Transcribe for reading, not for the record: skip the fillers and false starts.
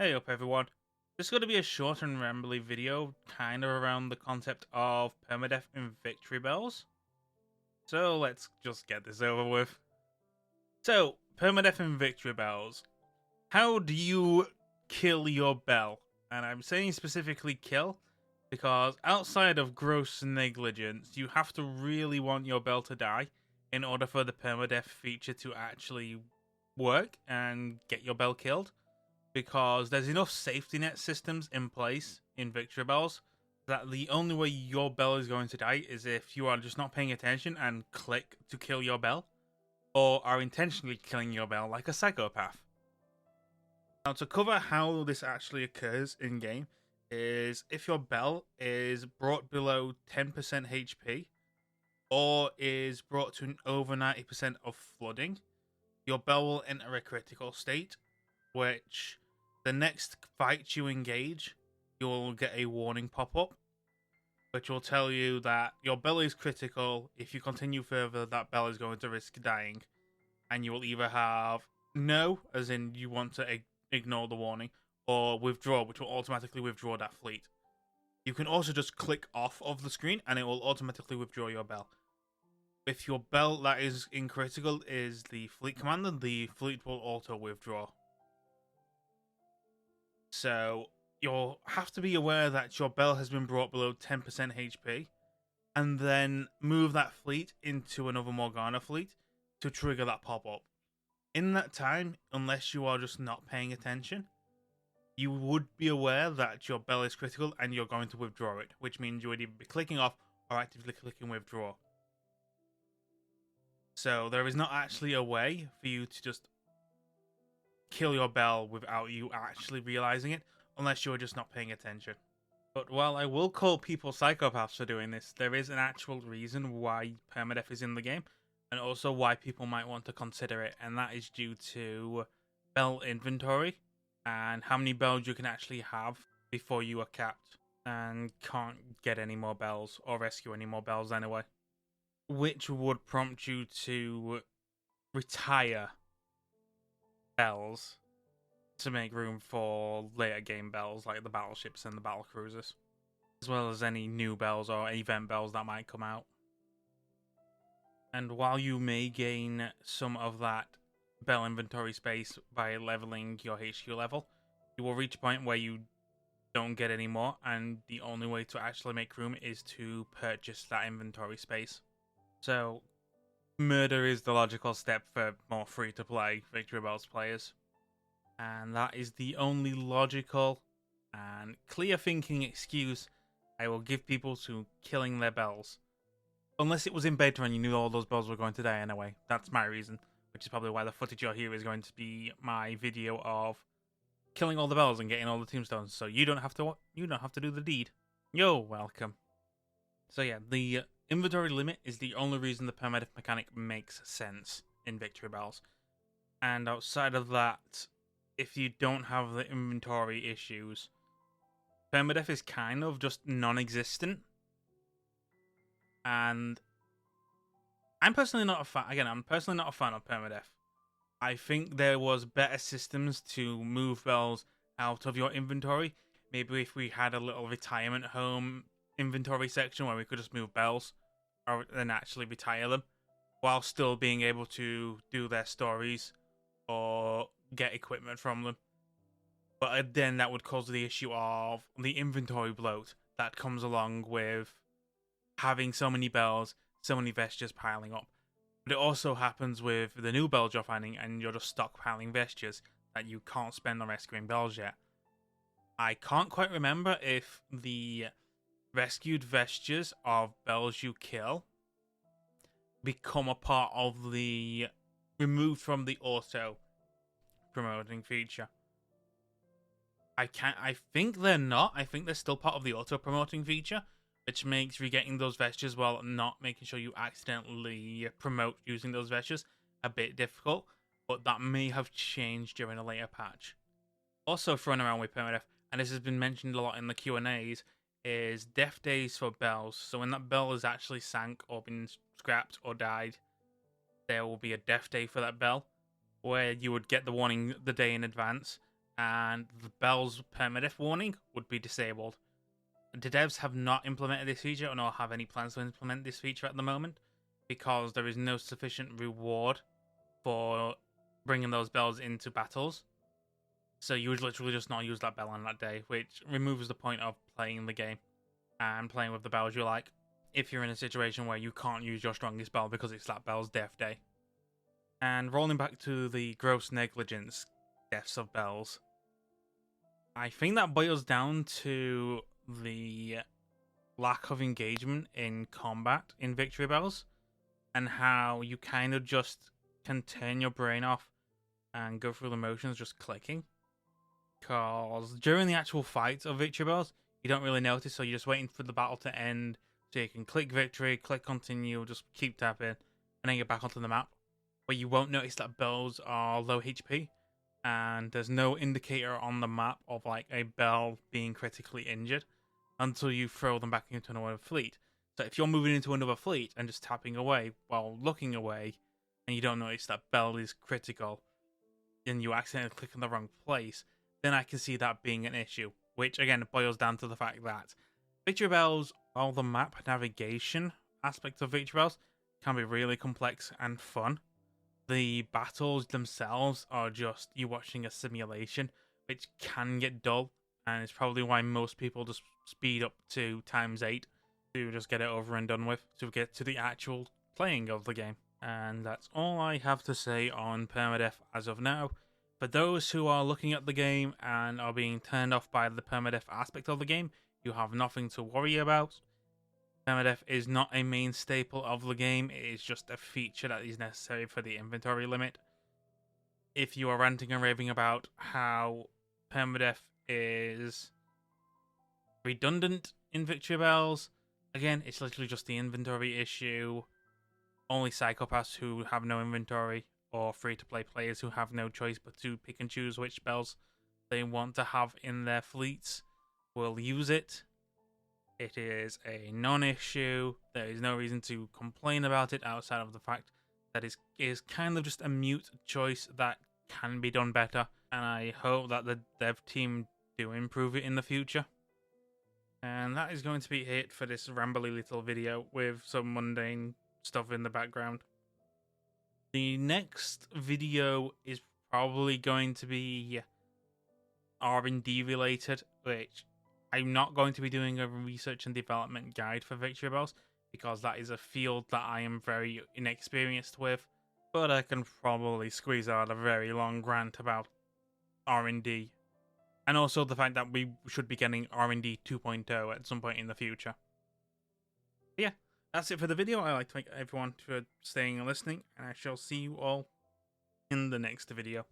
Hey up everyone. This is going to be a short and rambly video, kind of around the concept of permadeath in victory bells. So let's just get this over with. So, permadeath in victory bells. How do you kill your bell? And I'm saying specifically kill, because outside of gross negligence, you have to really want your bell to die in order for the permadeath feature to actually work and get your bell killed. Because there's enough safety net systems in place in victory bells that the only way your bell is going to die is if you are just not paying attention and click to kill your bell, or are intentionally killing your bell like a psychopath. Now, to cover how this actually occurs in game, is if your bell is brought below 10% HP or is brought to an over 90% of flooding, your bell will enter a critical state, which the next fight you engage, you'll get a warning pop up, which will tell you that your bell is critical. If you continue further, that bell is going to risk dying, and you will either have no, as in you want to ignore the warning, or withdraw, which will automatically withdraw that fleet. You can also just click off of the screen, and it will automatically withdraw your bell. If your bell that is in critical is the fleet commander, the fleet will auto withdraw. So you'll have to be aware that your bell has been brought below 10% HP, and then move that fleet into another Morgana fleet to trigger that pop-up. In that time, unless you are just not paying attention, you would be aware that your bell is critical and you're going to withdraw it, which means you would either be clicking off or actively clicking withdraw. So there is not actually a way for you to just kill your bell without you actually realizing it, unless you're just not paying attention. But while I will call people psychopaths for doing this, there is an actual reason why permadeath is in the game, and also why people might want to consider it, and that is due to bell inventory and how many bells you can actually have before you are capped and can't get any more bells or rescue any more bells anyway, which would prompt you to retire bells to make room for later game bells like the battleships and the battle cruisers, as well as any new bells or event bells that might come out. And while you may gain some of that bell inventory space by leveling your HQ level, you will reach a point where you don't get any more, and the only way to actually make room is to purchase that inventory space. So murder is the logical step for more free-to-play Victory Bells players. And that is the only logical and clear-thinking excuse I will give people to killing their bells. Unless it was in beta and you knew all those bells were going to die anyway. That's my reason, which is probably why the footage you'll hear is going to be my video of killing all the bells and getting all the tombstones, so you don't have to do the deed. You're welcome. So yeah, the inventory limit is the only reason the permadeath mechanic makes sense in Victory Bells. And outside of that, if you don't have the inventory issues, permadeath is kind of just non-existent. And I'm personally not a fan. Again, I'm personally not a fan of permadeath. I think there was better systems to move bells out of your inventory. Maybe if we had a little retirement home inventory section where we could just move bells or then actually retire them while still being able to do their stories or get equipment from them. But then that would cause the issue of the inventory bloat that comes along with having so many bells, so many vestures piling up. But it also happens with the new bells you're finding, and you're just stockpiling vestures that you can't spend on rescuing bells yet. I can't quite remember if the rescued vestures of bells you kill become a part of the removed from the auto promoting feature. I think they're not. I think they're still part of the auto promoting feature, which makes re-getting those vestures while not making sure you accidentally promote using those vestures a bit difficult, but that may have changed during a later patch. Also thrown around with permadeath, and this has been mentioned a lot in the Q&As, is death days for bells. So when that bell is actually sank or been scrapped or died, there will be a death day for that bell, where you would get the warning the day in advance, and the Belle's permadeath warning would be disabled. The devs have not implemented this feature or not have any plans to implement this feature at the moment because there is no sufficient reward for bringing those bells into battles. So you would literally just not use that bell on that day, which removes the point of playing the game and playing with the bells you like if you're in a situation where you can't use your strongest bell because it's that bell's death day. And rolling back to the gross negligence deaths of bells, I think that boils down to the lack of engagement in combat in Victory Bells and how you kind of just can turn your brain off and go through the motions just clicking. Because during the actual fight of Victory Bells, you don't really notice, so you're just waiting for the battle to end so you can click victory, click continue, just keep tapping, and then get back onto the map. But you won't notice that bells are low HP, and there's no indicator on the map of like a bell being critically injured until you throw them back into another fleet. So if you're moving into another fleet and just tapping away while looking away, and you don't notice that bell is critical, and you accidentally click in the wrong place, then I can see that being an issue. Which again boils down to the fact that Victory Bells, while the map navigation aspect of Victory Bells can be really complex and fun, the battles themselves are just you watching a simulation, which can get dull, and it's probably why most people just speed up to ×8 to just get it over and done with, to get to the actual playing of the game. And that's all I have to say on Permadeath as of now. For those who are looking at the game and are being turned off by the permadeath aspect of the game, you have nothing to worry about. Permadeath is not a main staple of the game, it is just a feature that is necessary for the inventory limit. If you are ranting and raving about how permadeath is redundant in Victory Bells, again, it's literally just the inventory issue. Only psychopaths who have no inventory or free-to-play players who have no choice but to pick and choose which bells they want to have in their fleets will use it. It is a non-issue. There is no reason to complain about it outside of the fact that it is kind of just a mute choice that can be done better, and I hope that the dev team do improve it in the future. And that is going to be it for this rambly little video with some mundane stuff in the background. The next video is probably going to be R&D related, which I'm not going to be doing a research and development guide for Victory Bells because that is a field that I am very inexperienced with, but I can probably squeeze out a very long rant about R&D and also the fact that we should be getting R&D 2.0 at some point in the future. But yeah, that's it for the video. I'd like to thank everyone for staying and listening, and I shall see you all in the next video.